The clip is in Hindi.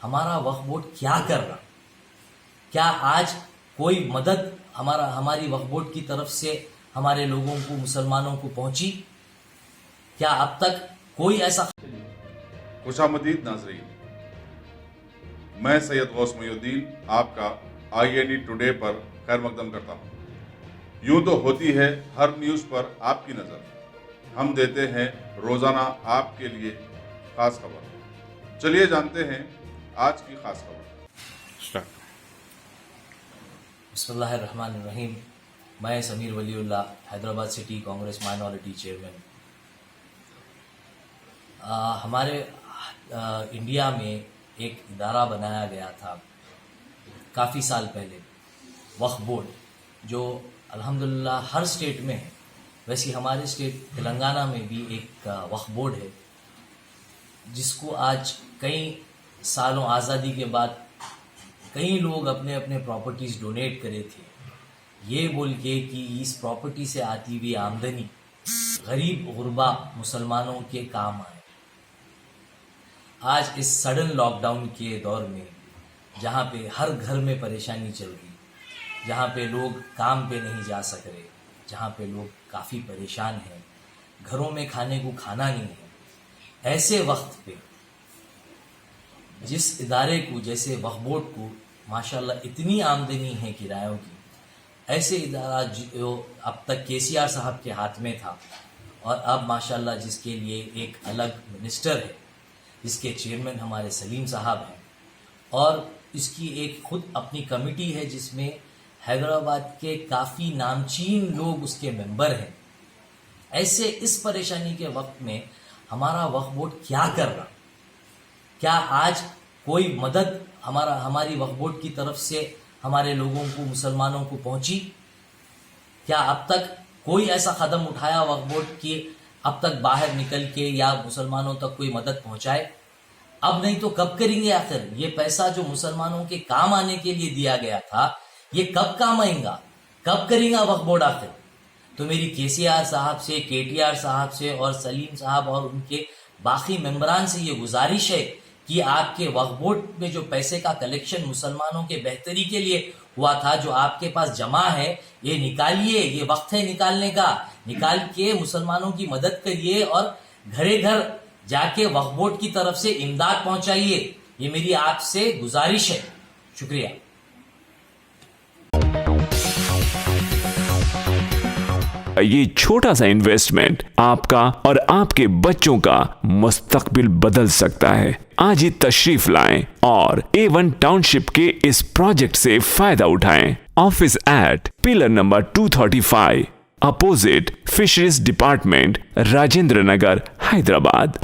हमारा वक्फ बोर्ड क्या कर रहा, क्या आज कोई मदद हमारी वक्फ बोर्ड की तरफ से हमारे लोगों को, मुसलमानों को पहुंची? क्या अब तक कोई ऐसा? खुशामदीद नाज़रीन, मैं सैयद गौस मोइनुद्दीन आपका INE टुडे पर खैर मकदम करता हूँ। यूं तो होती है हर न्यूज़ पर आपकी नज़र, हम देते हैं रोज़ाना आपके लिए खास खबर। चलिए जानते हैं आज की खास खबर। बिस्मिल्लाहिर्रहमानिर्रहीम। मैं Sameer Waliullah, Hyderabad city Congress minority chairman. हमारे इंडिया में एक इदारा बनाया गया था काफ़ी साल पहले, वक्फ बोर्ड, जो अल्हम्दुलिल्लाह हर स्टेट में है। वैसे हमारे स्टेट तेलंगाना में भी एक वक्फ बोर्ड है, जिसको आज कई सालों आज़ादी के बाद कई लोग अपने अपने प्रॉपर्टीज़ डोनेट करे थे, ये बोल के कि इस प्रॉपर्टी से आती हुई आमदनी गरीब गुरबा मुसलमानों के काम आए। आज इस सडन लॉकडाउन के दौर में, जहाँ पे हर घर में परेशानी चल रही, जहाँ पे लोग काम पे नहीं जा सक रहे, जहाँ पे लोग काफ़ी परेशान हैं, घरों में खाने को खाना नहीं है, ऐसे वक्त पे जिस इदारे को, जैसे वक्फ बोर्ड को माशाल्लाह इतनी आमदनी है किरायों की, ऐसे इदारा जो अब तक KCR साहब के हाथ में था और अब माशाल्लाह जिसके लिए एक अलग मिनिस्टर है, जिसके चेयरमैन हमारे सलीम साहब हैं, और इसकी एक खुद अपनी कमेटी है जिसमें हैदराबाद के काफ़ी नामचीन लोग उसके मेंबर हैं। ऐसे इस परेशानी के वक्त में हमारा वक्फ बोर्ड क्या कर रहा, क्या आज कोई मदद हमारी वक्फ बोर्ड की तरफ से हमारे लोगों को, मुसलमानों को पहुंची? क्या अब तक कोई ऐसा कदम उठाया वक्फ बोर्ड की अब तक बाहर निकल के या मुसलमानों तक कोई मदद पहुंचाए? अब नहीं तो कब करेंगे? आखिर ये पैसा जो मुसलमानों के काम आने के लिए दिया गया था, ये कब काम आएगा, कब करेगा वक्फ बोर्ड आखिर? तो मेरी KCR साहब से, KTR साहब से और सलीम साहब और उनके बाकी मेंबरान से ये गुजारिश है कि आपके वक्फ बोर्ड में जो पैसे का कलेक्शन मुसलमानों के बेहतरी के लिए हुआ था, जो आपके पास जमा है, ये निकालिए, ये वक्त है निकालने का। निकाल के मुसलमानों की मदद करिए और घरे घर जाके वक्फ बोर्ड की तरफ से इमदाद पहुंचाइए। ये मेरी आपसे गुजारिश है। शुक्रिया। ये छोटा सा इन्वेस्टमेंट आपका और आपके बच्चों का मुस्तकबिल बदल सकता है। आज ही तशरीफ लाएं और A1 टाउनशिप के इस प्रोजेक्ट से फायदा उठाएं। Office at pillar number 235 opposite fisheries department, Rajendra Nagar, Hyderabad.